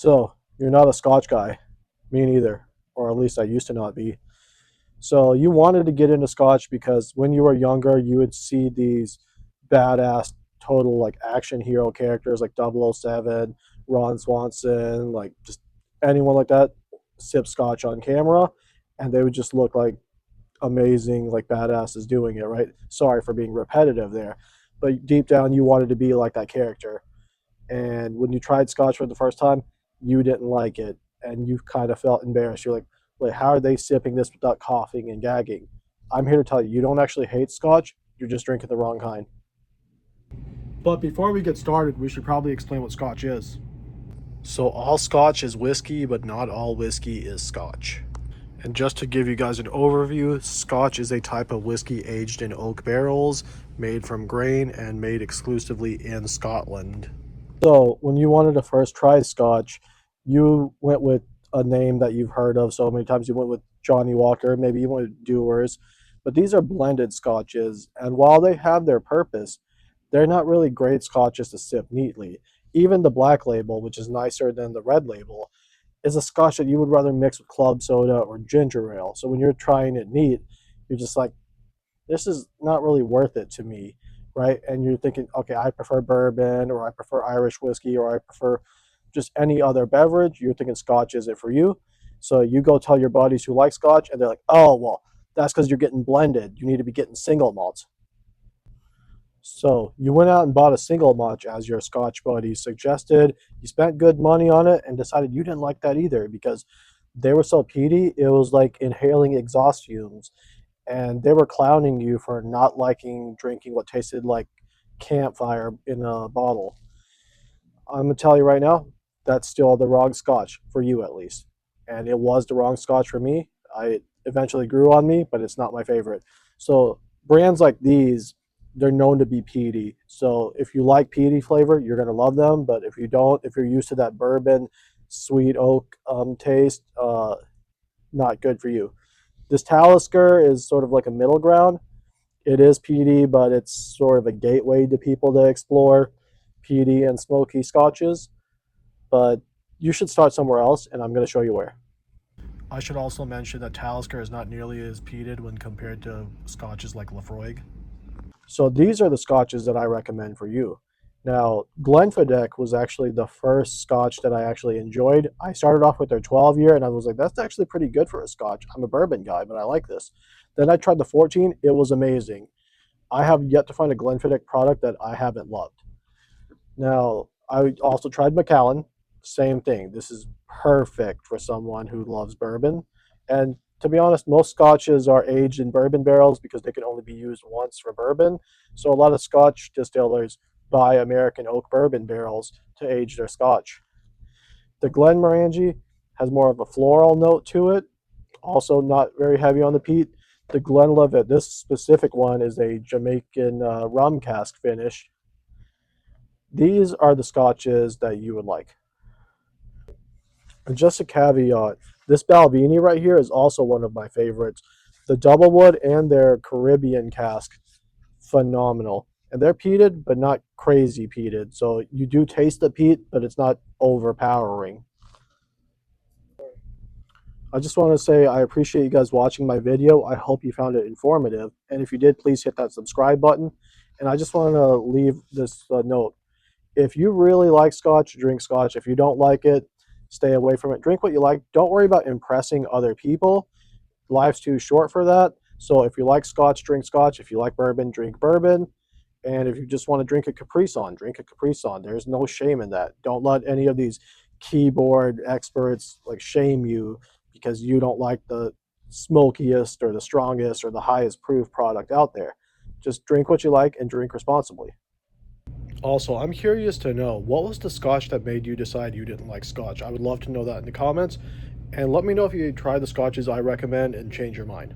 So you're not a Scotch guy. Me neither, or at least I used to not be. So you wanted to get into Scotch because when you were younger, you would see these badass total like action hero characters like 007, Ron Swanson, like just anyone like that sip Scotch on camera, and they would just look like amazing, like badasses doing it, right? Sorry for being repetitive there, but deep down you wanted to be like that character. And when you tried Scotch for the first time, you didn't like it, and you kind of felt embarrassed. You're like, wait, how are they sipping this without coughing and gagging? I'm here to tell you, you don't actually hate Scotch. You're just drinking the wrong kind. But before we get started, we should probably explain what Scotch is. So all Scotch is whiskey, but not all whiskey is Scotch. And just to give you guys an overview, Scotch is a type of whiskey aged in oak barrels, made from grain, and made exclusively in Scotland. So when you wanted to first try Scotch, you went with a name that you've heard of so many times. You went with Johnnie Walker, maybe you went with Dewar's, but these are blended Scotches, and while they have their purpose, they're not really great Scotches to sip neatly. Even the Black Label, which is nicer than the Red Label, is a Scotch that you would rather mix with club soda or ginger ale. So when you're trying it neat, you're just like, this is not really worth it to me, right? And you're thinking, okay, I prefer bourbon, or I prefer Irish whiskey, or I prefer just any other beverage. You're thinking Scotch is it for you. So you go tell your buddies who like Scotch, and they're like, oh, well, that's because you're getting blended. You need to be getting single malts. So you went out and bought a single malt as your Scotch buddy suggested. You spent good money on it and decided you didn't like that either because they were so peaty. It was like inhaling exhaust fumes, and they were clowning you for not liking drinking what tasted like campfire in a bottle. I'm gonna tell you right now, that's still the wrong Scotch for you at least, and it was the wrong Scotch for me. I eventually grew on me, but it's not my favorite. So brands like these, they're known to be peaty. So if you like peaty flavor, you're gonna love them. But if you don't, if you're used to that bourbon, sweet oak taste, not good for you. This Talisker is sort of like a middle ground. It is peaty, but it's sort of a gateway to people to explore peaty and smoky scotches. But you should start somewhere else, and I'm going to show you where. I should also mention that Talisker is not nearly as peated when compared to scotches like Lafroig. So these are the scotches that I recommend for you. Now, Glenfiddich was actually the first scotch that I actually enjoyed. I started off with their 12 year and I was like, that's actually pretty good for a scotch. I'm a bourbon guy, but I like this. Then I tried the 14. It was amazing. I have yet to find a Glenfiddich product that I haven't loved. Now, I also tried Macallan. Same thing. This is perfect for someone who loves bourbon. And to be honest, most scotches are aged in bourbon barrels because they can only be used once for bourbon. So a lot of scotch distillers buy American oak bourbon barrels to age their scotch. The Glenmorangie has more of a floral note to it, also not very heavy on the peat. The Glenlivet, this specific one, is a Jamaican rum cask finish. These are the scotches that you would like. And just a caveat, this Balvenie right here is also one of my favorites. The Doublewood and their Caribbean cask, phenomenal. And they're peated, but not crazy peated. So you do taste the peat, but it's not overpowering. I just want to say I appreciate you guys watching my video. I hope you found it informative. And if you did, please hit that subscribe button. And I just want to leave this note. If you really like Scotch, drink Scotch. If you don't like it, stay away from it. Drink what you like. Don't worry about impressing other people. Life's too short for that. So if you like Scotch, drink Scotch. If you like bourbon, drink bourbon. And if you just want to drink a Capri Sun, drink a Capri Sun. There's no shame in that. Don't let any of these keyboard experts like shame you because you don't like the smokiest or the strongest or the highest proof product out there. Just drink what you like and drink responsibly. Also, I'm curious to know, what was the scotch that made you decide you didn't like scotch? I would love to know that in the comments. And let me know if you tried the scotches I recommend and change your mind.